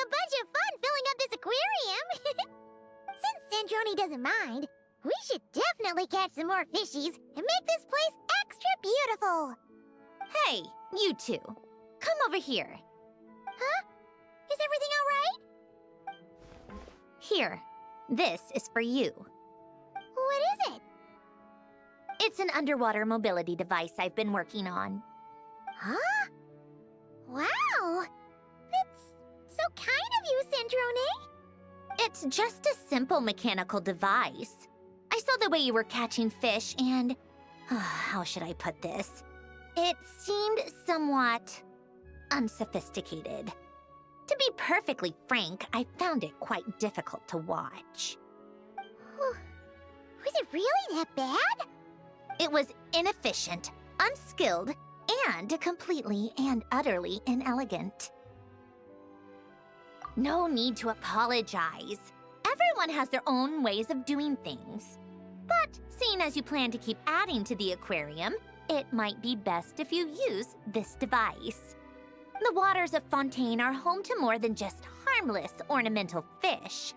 a bunch of fun filling up this aquarium. Since Sandrone doesn't mind, we should definitely catch some more fishies and make this place extra beautiful. Hey, you two. Come over here. Huh? Is everything all right? Here. This is for you. What is it? It's an underwater mobility device I've been working on. Huh? Wow! That's so kind of you, Sandrone. It's just a simple mechanical device. I saw the way you were catching fish and... how should I put this? It seemed somewhat unsophisticated. To be perfectly frank, I found it quite difficult to watch. Was it really that bad? It was inefficient, unskilled, and completely and utterly inelegant. No need to apologize. Everyone has their own ways of doing things. But seeing as you plan to keep adding to the aquarium, it might be best if you use this device. The waters of Fontaine are home to more than just harmless ornamental fish.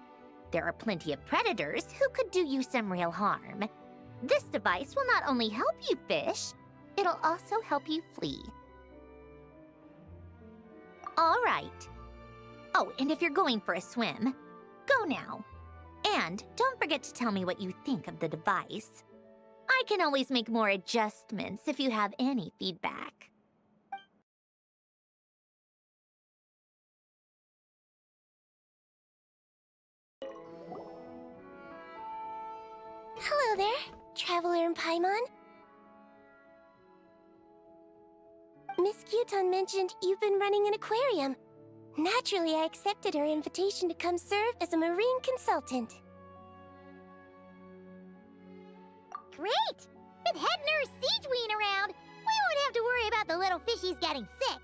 There are plenty of predators who could do you some real harm. This device will not only help you fish, it'll also help you flee. All right. Oh, and if you're going for a swim, go now. And don't forget to tell me what you think of the device. I can always make more adjustments if you have any feedback. Hello there, Traveler and Paimon. Miss Kyuton mentioned you've been running an aquarium. Naturally, I accepted her invitation to come serve as a marine consultant. Great! With head nurse Siegeween around, we won't have to worry about the little fishies getting sick.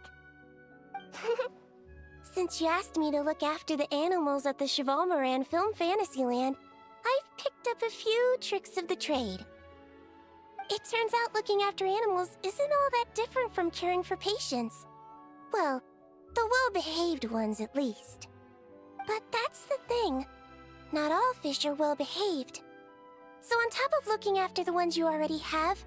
Since you asked me to look after the animals at the Chevalmoran Film Fantasyland, I've picked up a few tricks of the trade. It turns out looking after animals isn't all that different from caring for patients. Well, the well-behaved ones at least. But that's the thing. Not all fish are well-behaved. So on top of looking after the ones you already have,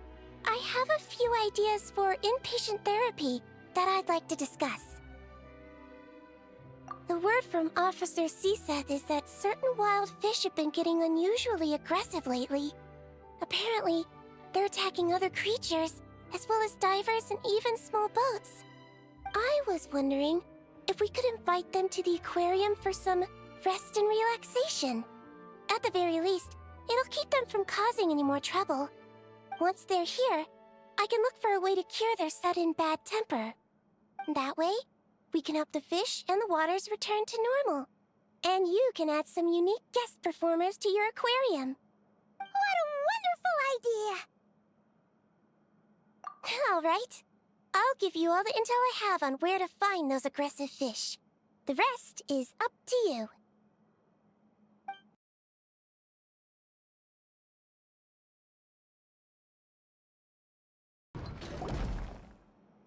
I have a few ideas for inpatient therapy that I'd like to discuss. The word from Officer Seaseth is that certain wild fish have been getting unusually aggressive lately. Apparently, they're attacking other creatures, as well as divers and even small boats. I was wondering if we could invite them to the aquarium for some rest and relaxation. At the very least, it'll keep them from causing any more trouble. Once they're here, I can look for a way to cure their sudden bad temper. That way, we can help the fish and the waters return to normal. And you can add some unique guest performers to your aquarium. What a wonderful idea! All right. I'll give you all the intel I have on where to find those aggressive fish. The rest is up to you.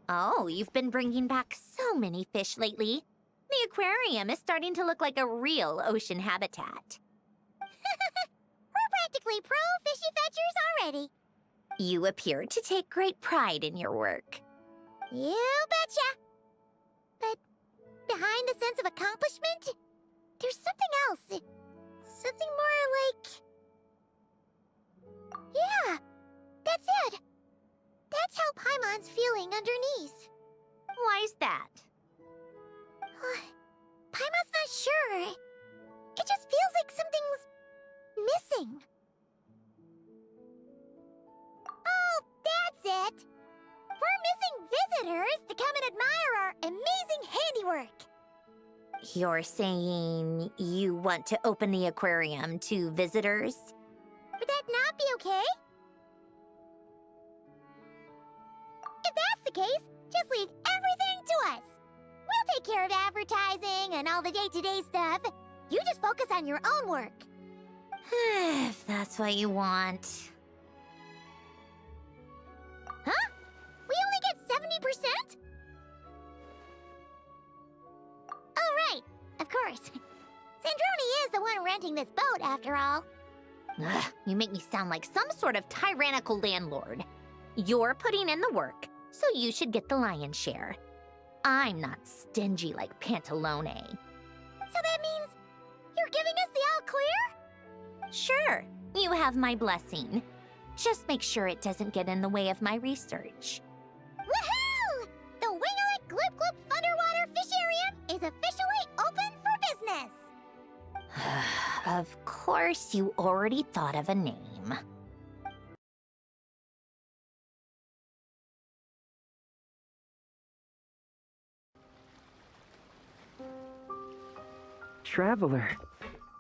Oh, you've been bringing back so many fish lately. The aquarium is starting to look like a real ocean habitat. We're practically pro fishy fetchers already. You appear to take great pride in your work. You betcha. But behind the sense of accomplishment, there's something else. Something more like... Yeah, that's it. That's how Paimon's feeling underneath. Why's that? Paimon's not sure. It just feels like something's missing. Oh, that's it. We're missing visitors to come and admire our amazing handiwork. You're saying you want to open the aquarium to visitors? Would that not be okay? If that's the case, just leave everything to us. We'll take care of advertising and all the day-to-day stuff. You just focus on your own work. If that's what you want. Huh? We only get 70%? All right. I've course. Sandrone is the one renting this boat, after all. Ugh, you make me sound like some sort of tyrannical landlord. You're putting in the work, so you should get the lion's share. I'm not stingy like Pantalone. So that means you're giving us the all clear? Sure, you have my blessing. Just make sure it doesn't get in the way of my research. Woohoo! The Winglet Gloop Gloop Underwater Fisharium is officially open for business! Of course, you already thought of a name. Traveler,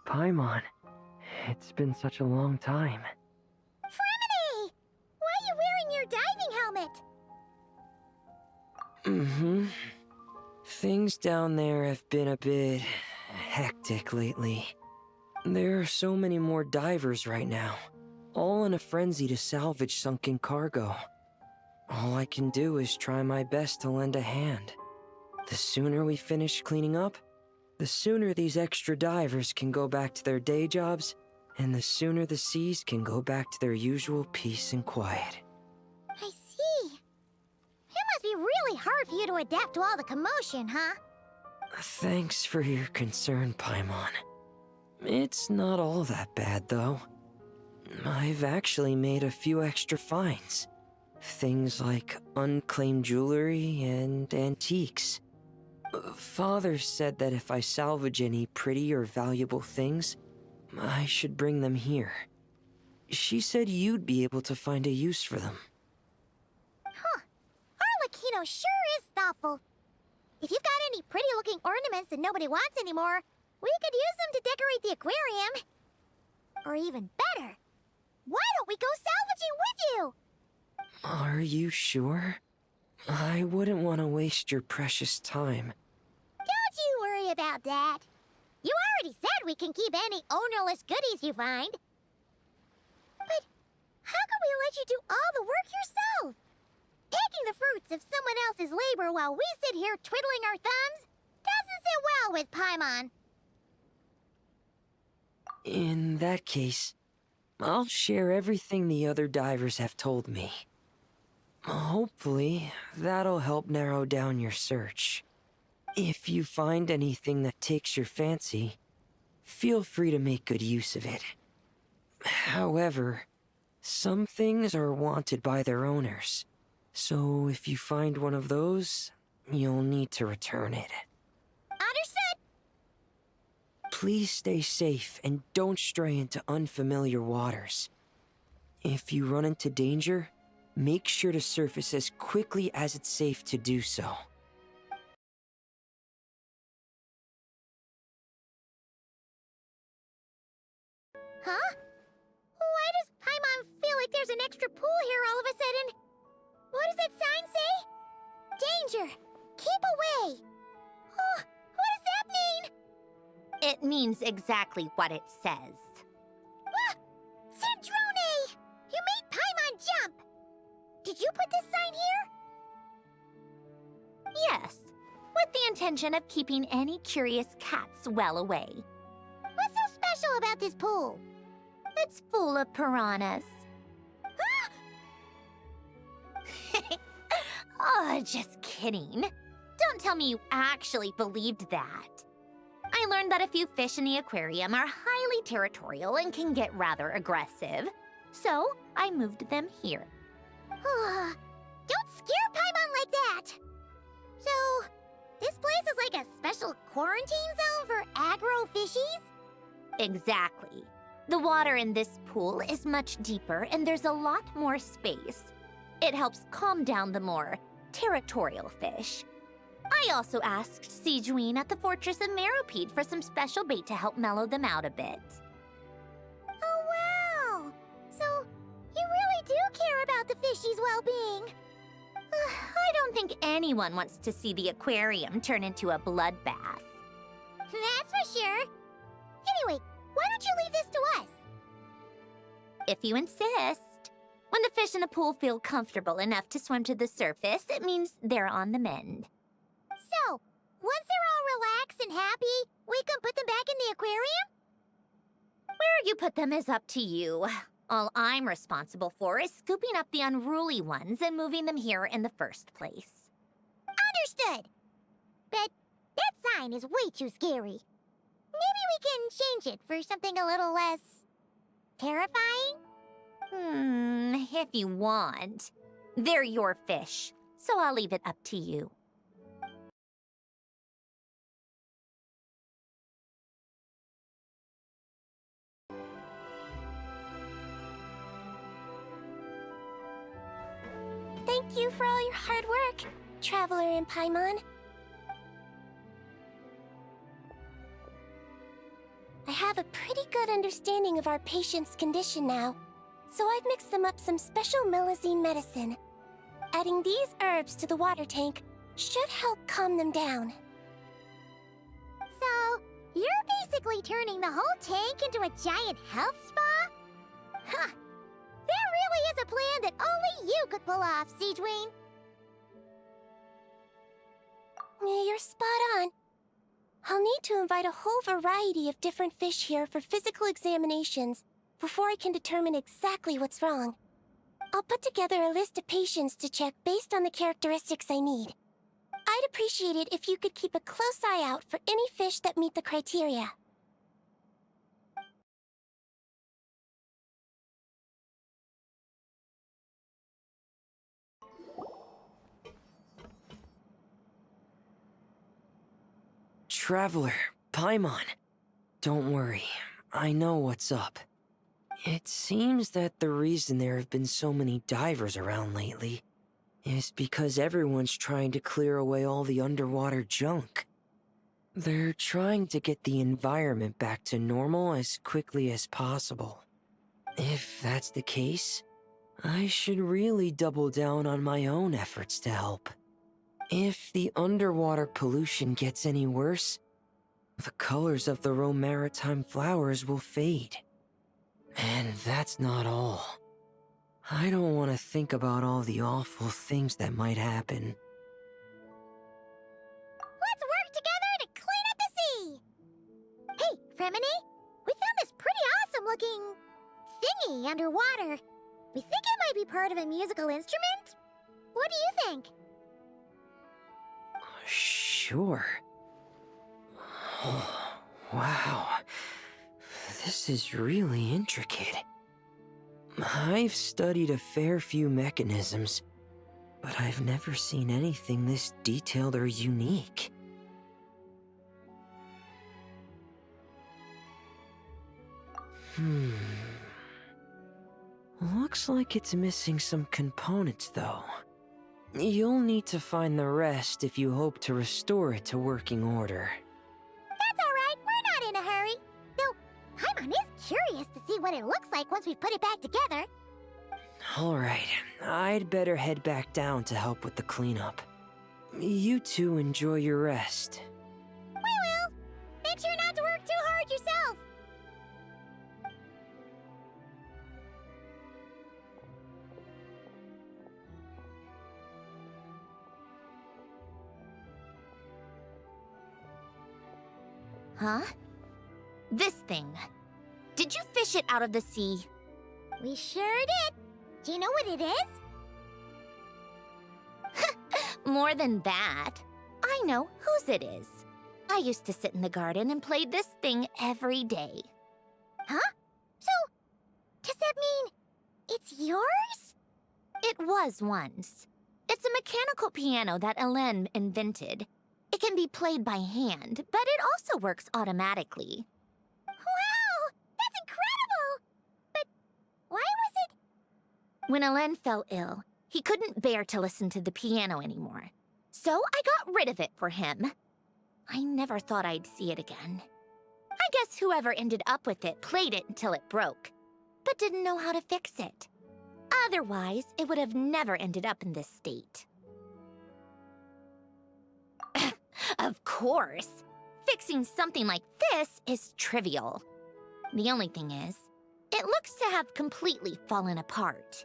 Paimon, it's been such a long time. Fremini! Why are you wearing your diving helmet? Things down there have been a bit hectic lately. There are so many more divers right now, all in a frenzy to salvage sunken cargo. All I can do is try my best to lend a hand. The sooner we finish cleaning up, the sooner these extra divers can go back to their day jobs, and the sooner the seas can go back to their usual peace and quiet. I see. It must be really hard for you to adapt to all the commotion, huh? Thanks for your concern, Paimon. It's not all that bad, though. I've actually made a few extra finds. Things like unclaimed jewelry and antiques. Father said that if I salvage any pretty or valuable things, I should bring them here. She said you'd be able to find a use for them. Huh. Arlecchino sure is thoughtful. If you've got any pretty-looking ornaments that nobody wants anymore, we could use them to decorate the aquarium. Or even better, why don't we go salvaging with you? Are you sure? I wouldn't want to waste your precious time. Don't you worry about that. You already said we can keep any ownerless goodies you find. But how can we let you do all the work yourself? Taking the fruits of someone else's labor while we sit here twiddling our thumbs doesn't sit well with Paimon. In that case, I'll share everything the other divers have told me. Hopefully, that'll help narrow down your search. If you find anything that takes your fancy, feel free to make good use of it. However, some things are wanted by their owners, so if you find one of those, you'll need to return it. Understood! Please stay safe and don't stray into unfamiliar waters. If you run into danger, make sure to surface as quickly as it's safe to do so. Huh? Why does Paimon feel like there's an extra pool here all of a sudden? What does that sign say? Danger! Keep away! Oh, what does that mean? It means exactly what it says. Ah! Sandrone! You made Paimon jump! Did you put this sign here? Yes, with the intention of keeping any curious cats well away. What's so special about this pool? It's full of piranhas. Oh, just kidding. Don't tell me you actually believed that. I learned that a few fish in the aquarium are highly territorial and can get rather aggressive. So, I moved them here. Don't scare Paimon like that! So, this place is like a special quarantine zone for aggro fishies? Exactly. The water in this pool is much deeper and there's a lot more space. It helps calm down the more territorial fish. I also asked Sijuin at the Fortress of Meropide for some special bait to help mellow them out a bit. Oh, wow! So, you really do care about the fishies' well-being. I don't think anyone wants to see the aquarium turn into a bloodbath. That's for sure. Anyway, why don't you leave this to us? If you insist. When the fish in the pool feel comfortable enough to swim to the surface, it means they're on the mend. So, Once they're all relaxed and happy, we can put them back in the aquarium? Where you put them is up to you. All I'm responsible for is scooping up the unruly ones and moving them here in the first place. Understood. But that sign is way too scary. Maybe we can change it for something a little less terrifying? If you want. They're your fish, so I'll leave it up to you. Thank you for all your hard work, Traveler in Paimon. I have a pretty good understanding of our patient's condition now, so I've mixed them up some special melazine medicine. Adding these herbs to the water tank should help calm them down. So, you're basically turning the whole tank into a giant health spa? Huh. That really is a plan that only you could pull off, Siegeween. You're spot on. I'll need to invite a whole variety of different fish here for physical examinations before I can determine exactly what's wrong. I'll put together a list of patients to check based on the characteristics I need. I'd appreciate it if you could keep a close eye out for any fish that meet the criteria. Traveler, Paimon. Don't worry, I know what's up. It seems that the reason there have been so many divers around lately is because everyone's trying to clear away all the underwater junk. They're trying to get the environment back to normal as quickly as possible. If that's the case, I should really double down on my own efforts to help. If the underwater pollution gets any worse, the colors of the Rome maritime flowers will fade. And that's not all. I don't want to think about all the awful things that might happen. Let's work together to clean up the sea! Hey, Fremini, we found this pretty awesome looking thingy underwater. We think it might be part of a musical instrument? What do you think? Sure. Oh, wow. This is really intricate. I've studied a fair few mechanisms, but I've never seen anything this detailed or unique. Looks like it's missing some components, though. You'll need to find the rest if you hope to restore it to working order. That's alright, we're not in a hurry. Though, Paimon is curious to see what it looks like once we've put it back together. Alright, I'd better head back down to help with the cleanup. You two enjoy your rest. We will. Make sure not to work too hard yourself. Huh? This thing. Did you fish it out of the sea? We sure did. Do you know what it is? More than that. I know whose it is. I used to sit in the garden and play this thing every day. Huh? So, does that mean it's yours? It was once. It's a mechanical piano that Ellen invented. It can be played by hand, but it also works automatically. Wow! That's incredible! But why was it... When Ellen fell ill, he couldn't bear to listen to the piano anymore. So I got rid of it for him. I never thought I'd see it again. I guess whoever ended up with it played it until it broke, but didn't know how to fix it. Otherwise, it would have never ended up in this state. Of course. Fixing something like this is trivial. The only thing is, it looks to have completely fallen apart.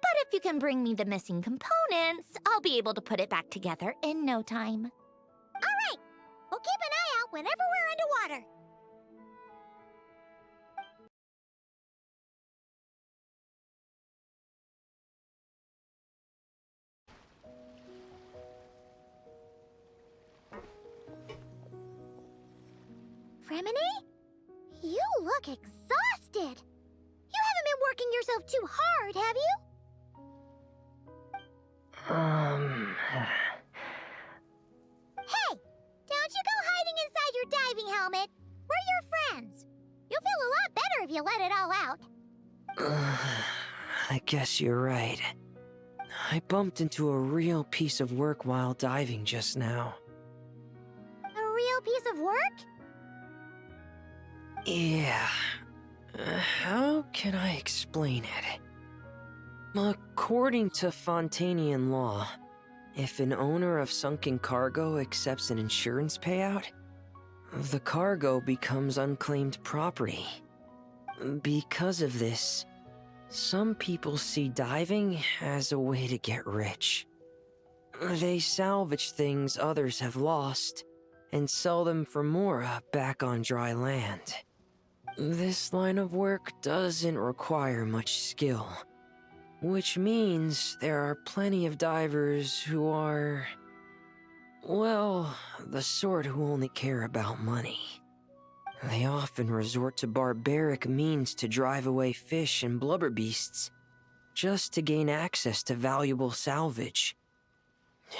But if you can bring me the missing components, I'll be able to put it back together in no time. All right, keep an eye out whenever we're underwater. Fremini? You look exhausted. You haven't been working yourself too hard, have you? Hey! Don't you go hiding inside your diving helmet. We're your friends. You'll feel a lot better if you let it all out. I guess you're right. I bumped into a real piece of work while diving just now. A real piece of work? Yeah. How can I explain it? According to Fontanian law, if an owner of sunken cargo accepts an insurance payout, the cargo becomes unclaimed property. Because of this, some people see diving as a way to get rich. They salvage things others have lost and sell them for more back on dry land. This line of work doesn't require much skill, which means there are plenty of divers who are, well, the sort who only care about money. They often resort to barbaric means to drive away fish and blubber beasts, just to gain access to valuable salvage.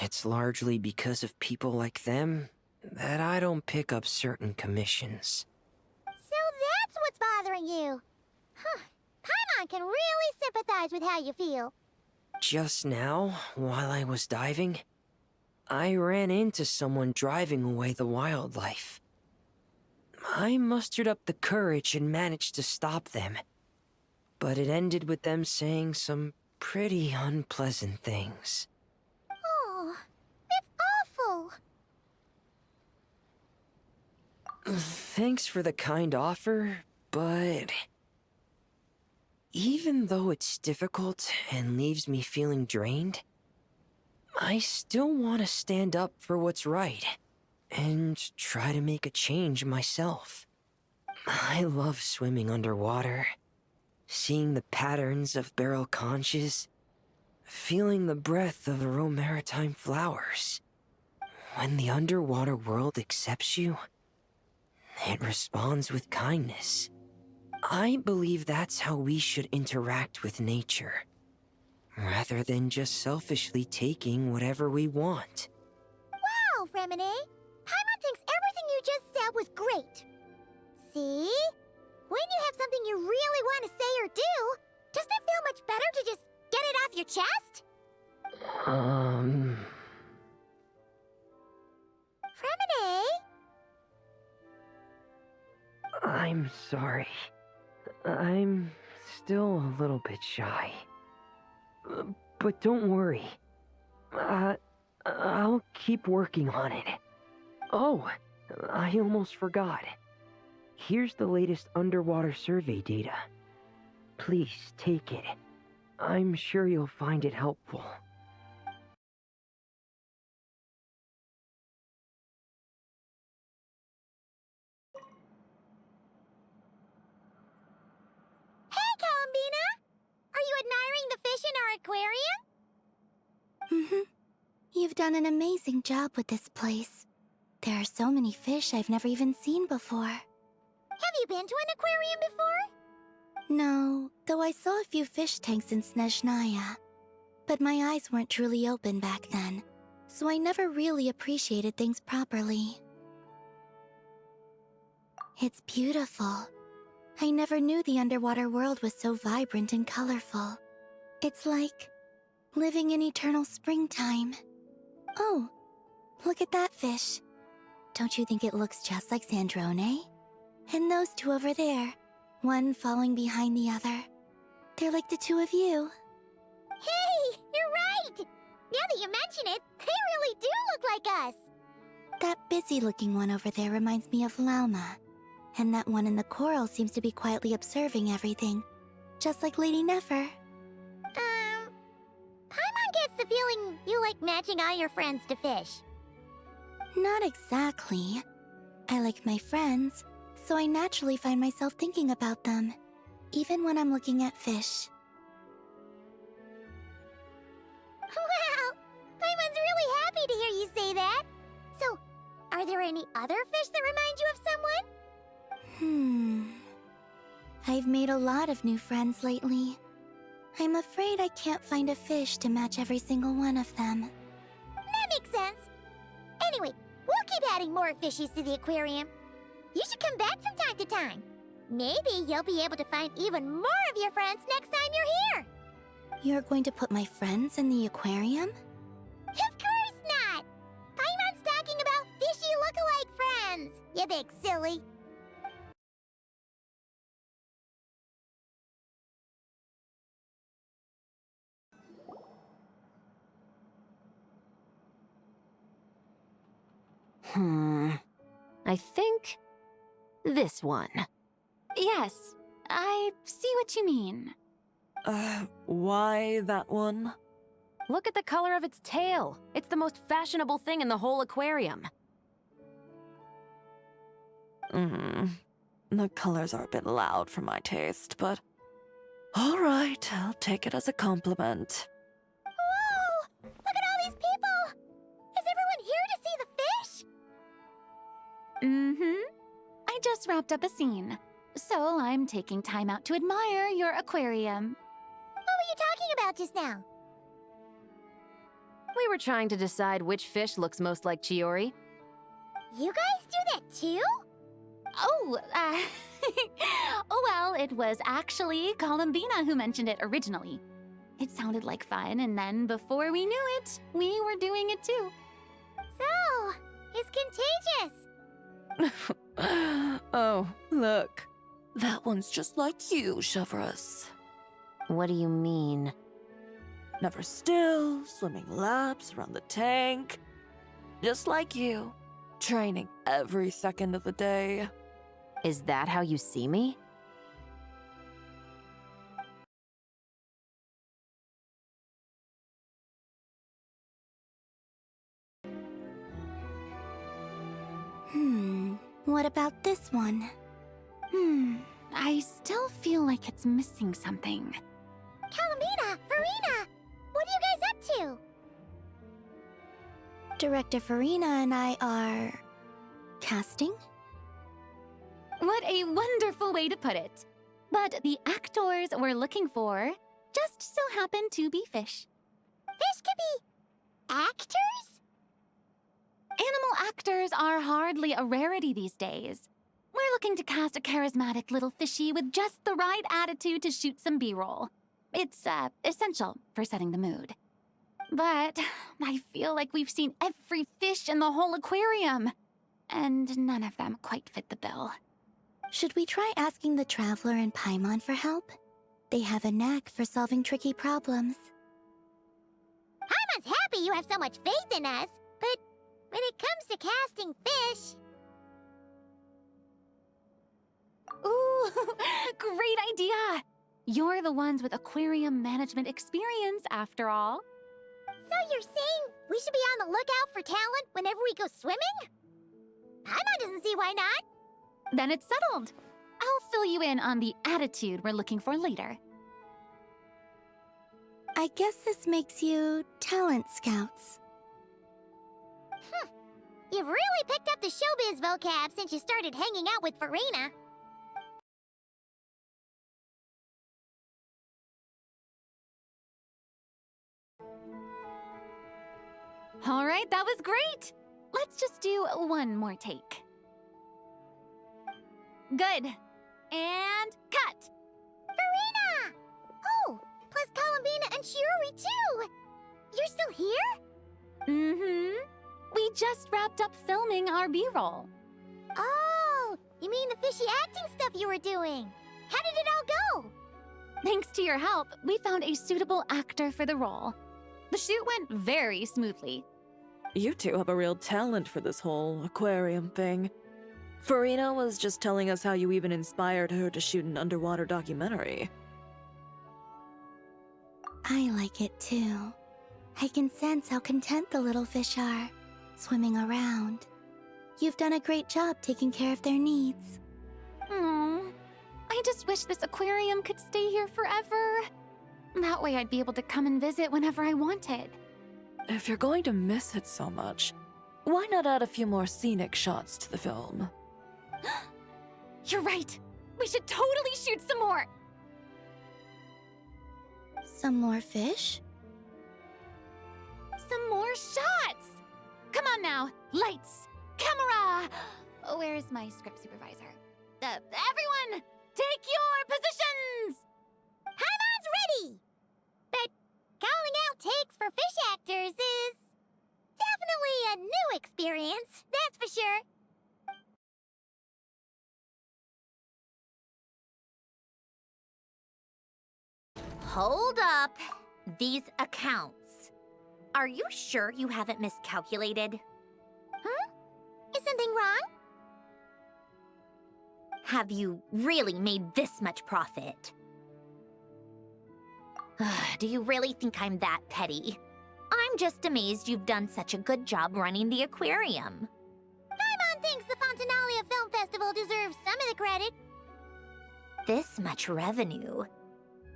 It's largely because of people like them that I don't pick up certain commissions. So that's what's bothering you. Huh. Paimon can really sympathize with how you feel. Just now, while I was diving, I ran into someone driving away the wildlife. I mustered up the courage and managed to stop them, but it ended with them saying some pretty unpleasant things. Oh, that's awful. Thanks for the kind offer, but even though it's difficult and leaves me feeling drained, I still want to stand up for what's right and try to make a change myself. I love swimming underwater, seeing the patterns of barrel conches, feeling the breath of the maritime flowers. When the underwater world accepts you, it responds with kindness. I believe that's how we should interact with nature, rather than just selfishly taking whatever we want. Wow, Fremini! Paimon thinks everything you just said was great. See? When you have something you really want to say or do, doesn't it feel much better to just get it off your chest? Fremini? I'm sorry. I'm still a little bit shy. But don't worry. I'll keep working on it. Oh, I almost forgot. Here's the latest underwater survey data. Please take it. I'm sure you'll find it helpful. Hey, Columbina! Are you admiring the fish in our aquarium? Mm-hmm. You've done an amazing job with this place. There are so many fish I've never even seen before. Have you been to an aquarium before? No, though I saw a few fish tanks in Snezhnaya. But my eyes weren't truly open back then, so I never really appreciated things properly. It's beautiful. I never knew the underwater world was so vibrant and colorful. It's like living in eternal springtime. Oh, look at that fish. Don't you think it looks just like Sandrone? And those two over there, one following behind the other. They're like the two of you. Hey, you're right! Now that you mention it, they really do look like us! That busy-looking one over there reminds me of Lauma. And that one in the coral seems to be quietly observing everything, just like Lady Nefer. Paimon gets the feeling you like matching all your friends to fish. Not exactly. I like my friends, so I naturally find myself thinking about them, even when I'm looking at fish. Wow! Paimon's really happy to hear you say that. So, are there any other fish that remind you of someone? I've made a lot of new friends lately. I'm afraid I can't find a fish to match every single one of them. That makes sense. Anyway, we'll keep adding more fishies to the aquarium. You should come back from time to time. Maybe you'll be able to find even more of your friends next time you're here. You're going to put my friends in the aquarium? Of course not! Paimon's talking about fishy look-alike friends, you big silly. I think this one. Yes, I see what you mean. Why that one? Look at the color of its tail. It's the most fashionable thing in the whole aquarium. The colors are a bit loud for my taste, but... Alright, I'll take it as a compliment. Whoa! Look at all these people! Is everyone here to see the fish? I just wrapped up a scene, so I'm taking time out to admire your aquarium. What were you talking about just now? We were trying to decide which fish looks most like Chiori. You guys do that too? Oh, well, it was actually Columbina who mentioned it originally. It sounded like fun, and then before we knew it, we were doing it too. So, it's contagious. Oh, look. That one's just like you, Chevreuse. What do you mean? Never still, swimming laps around the tank. Just like you. Training every second of the day. Is that how you see me? What about this one? I still feel like it's missing something. Columbina, Farina, what are you guys up to? Director Farina and I are... casting? What a wonderful way to put it. But the actors we're looking for just so happen to be fish. Fish could be actors? Animal actors are hardly a rarity these days. We're looking to cast a charismatic little fishy with just the right attitude to shoot some B-roll. It's essential for setting the mood. But I feel like we've seen every fish in the whole aquarium, and none of them quite fit the bill. Should we try asking the Traveler and Paimon for help? They have a knack for solving tricky problems. Paimon's happy you have so much faith in us, but when it comes to casting fish... Ooh, great idea! You're the ones with aquarium management experience, after all. So you're saying we should be on the lookout for talent whenever we go swimming? Paimon doesn't see why not. Then it's settled. I'll fill you in on the attitude we're looking for later. I guess this makes you talent scouts. You've really picked up the showbiz vocab since you started hanging out with Farina. All right, that was great. Let's just do one more take. Good. And cut. Farina! Oh, plus Columbina and Chiori too! You're still here? We just wrapped up filming our B-roll. Oh, you mean the fishy acting stuff you were doing? How did it all go? Thanks to your help, we found a suitable actor for the role. The shoot went very smoothly. You two have a real talent for this whole aquarium thing. Farina was just telling us how you even inspired her to shoot an underwater documentary. I like it too. I can sense how content the little fish are, swimming around. You've done a great job taking care of their needs. I just wish this aquarium could stay here forever. That way I'd be able to come and visit whenever I wanted. If you're going to miss it so much, why not add a few more scenic shots to the film? You're right. We should totally shoot some more. Some more fish? Some more shots! Come on now, lights, camera! Where's my script supervisor? Everyone, take your positions! Haimon's ready! But calling out takes for fish actors is definitely a new experience, that's for sure. Hold up. These accounts. Are you sure you haven't miscalculated? Is something wrong? Have you really made this much profit? Do you really think I'm that petty? I'm just amazed you've done such a good job running the aquarium. Haimon thinks the Fontanalia Film Festival deserves some of the credit. This much revenue.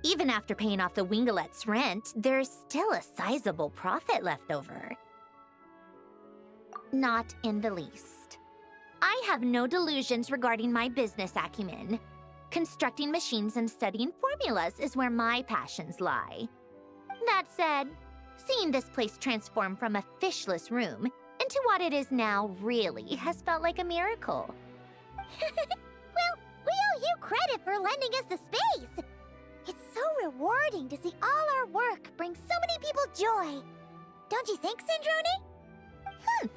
Even after paying off the Wingalette's rent, there's still a sizable profit left over. Not in the least. I have no delusions regarding my business acumen. Constructing machines and studying formulas is where my passions lie. That said, seeing this place transform from a fishless room into what it is now really has felt like a miracle. Well, we owe you credit for lending us the space. It's so rewarding to see all our work bring so many people joy. Don't you think, Sandrone?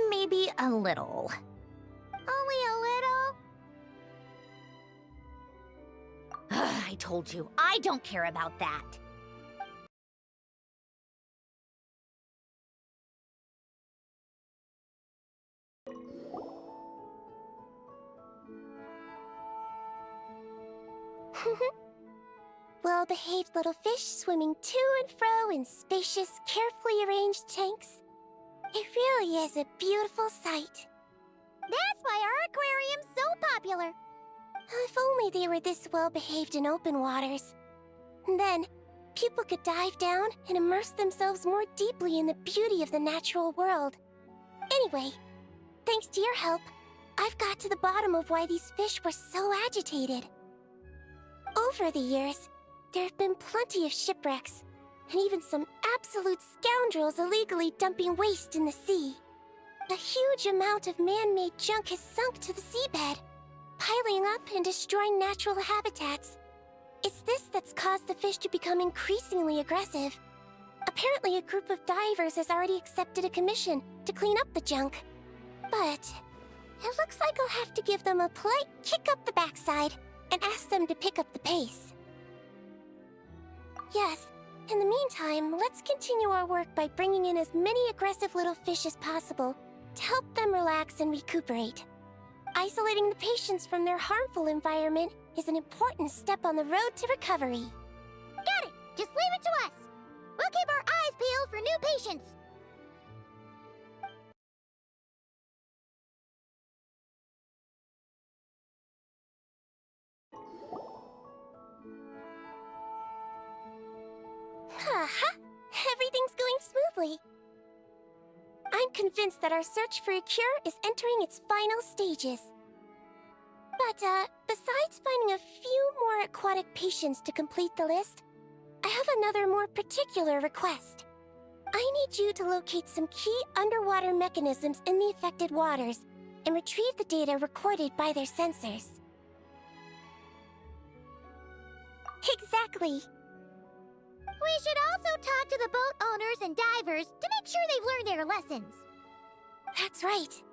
Maybe a little. Only a little? I told you, I don't care about that. Well-behaved little fish swimming to and fro in spacious, carefully arranged tanks. It really is a beautiful sight. That's why our aquarium's so popular. If only they were this well-behaved in open waters. And then, people could dive down and immerse themselves more deeply in the beauty of the natural world. Anyway, thanks to your help, I've got to the bottom of why these fish were so agitated. Over the years, there have been plenty of shipwrecks, and even some absolute scoundrels illegally dumping waste in the sea. A huge amount of man-made junk has sunk to the seabed, piling up and destroying natural habitats. It's this that's caused the fish to become increasingly aggressive. Apparently, a group of divers has already accepted a commission to clean up the junk. But it looks like I'll have to give them a polite kick up the backside and ask them to pick up the pace. Yes, in the meantime, let's continue our work by bringing in as many aggressive little fish as possible to help them relax and recuperate. Isolating the patients from their harmful environment is an important step on the road to recovery. Got it! Just leave it to us! We'll keep our eyes peeled for new patients! Aha! Everything's going smoothly. I'm convinced that our search for a cure is entering its final stages. But, besides finding a few more aquatic patients to complete the list, I have another more particular request. I need you to locate some key underwater mechanisms in the affected waters and retrieve the data recorded by their sensors. Exactly. We should also talk to the boat owners and divers to make sure they've learned their lessons. That's right.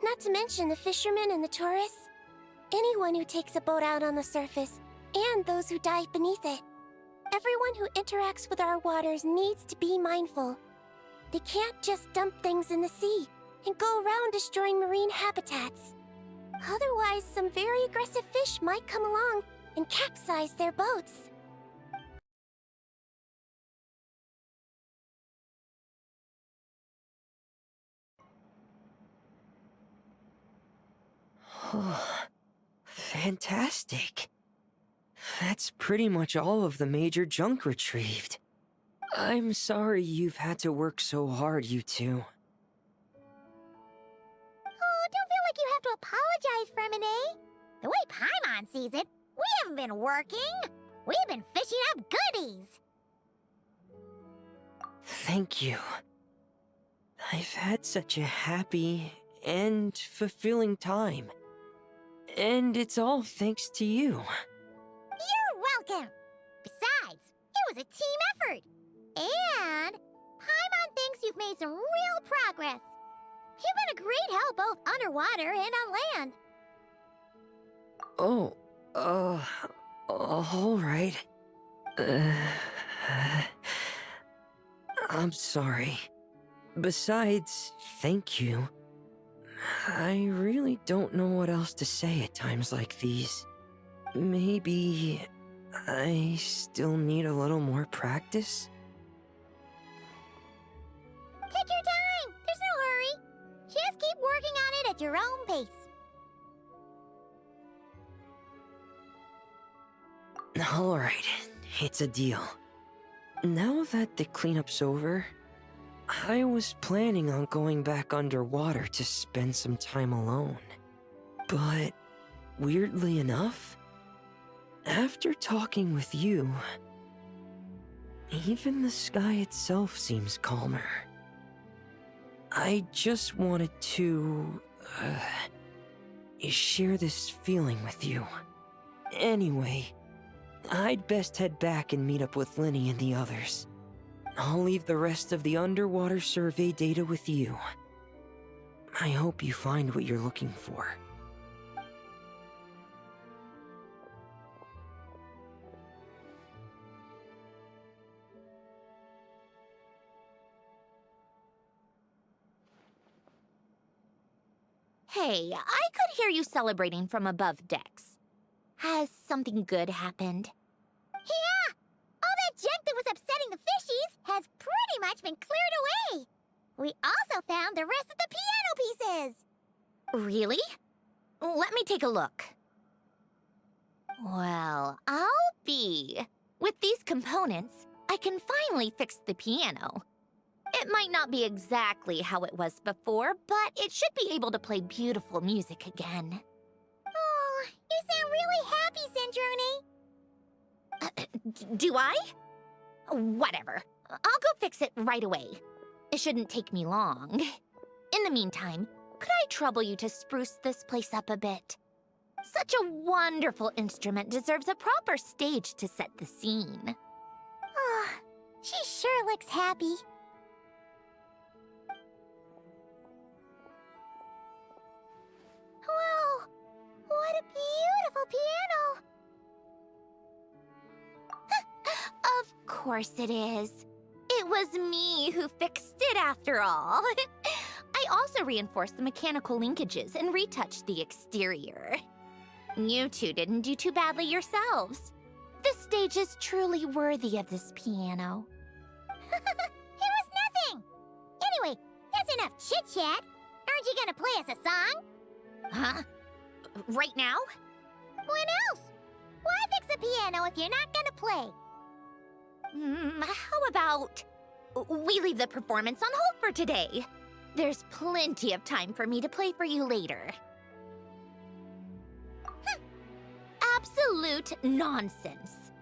Not to mention the fishermen and the tourists. Anyone who takes a boat out on the surface, and those who dive beneath it. Everyone who interacts with our waters needs to be mindful. They can't just dump things in the sea and go around destroying marine habitats. Otherwise, some very aggressive fish might come along and capsize their boats. Oh, fantastic. That's pretty much all of the major junk retrieved. I'm sorry you've had to work so hard, you two. Oh, don't feel like you have to apologize, Fremine. The way Paimon sees it, we haven't been working. We've been fishing up goodies. Thank you. I've had such a happy and fulfilling time. And it's all thanks to you. You're welcome. Besides, it was a team effort. And Paimon thinks you've made some real progress. You've been a great help both underwater and on land. Oh, all right. I'm sorry. Besides, thank you. I really don't know what else to say at times like these. Maybe I still need a little more practice? Take your time. There's no hurry. Just keep working on it at your own pace. All right, it's a deal. Now that the cleanup's over, I was planning on going back underwater to spend some time alone. But, weirdly enough, after talking with you, even the sky itself seems calmer. I just wanted to, share this feeling with you. Anyway, I'd best head back and meet up with Linny and the others. I'll leave the rest of the underwater survey data with you. I hope you find what you're looking for. Hey, I could hear you celebrating from above decks. Has something good happened? Yeah! All that junk that was upsetting the fishies has pretty much been cleared away. We also found the rest of the piano pieces. Really? Let me take a look. Well, I'll be. With these components, I can finally fix the piano. It might not be exactly how it was before, but it should be able to play beautiful music again. Oh, you sound really happy, Sandrone. Do I? Whatever. I'll go fix it right away. It shouldn't take me long. In the meantime, could I trouble you to spruce this place up a bit? Such a wonderful instrument deserves a proper stage to set the scene. Oh, she sure looks happy. Whoa! What a beautiful piano! Of course it is. It was me who fixed it after all. I also reinforced the mechanical linkages and retouched the exterior. You two didn't do too badly yourselves. This stage is truly worthy of this piano. It was nothing! Anyway, that's enough chit-chat. Aren't you gonna play us a song? Huh? Right now? When else? Why fix a piano if you're not gonna play? How about we leave the performance on hold for today? There's plenty of time for me to play for you later. Absolute nonsense.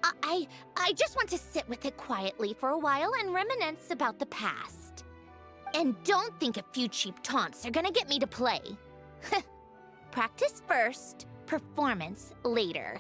I just want to sit with it quietly for a while and reminisce about the past. And don't think a few cheap taunts are gonna get me to play. Practice first, performance later.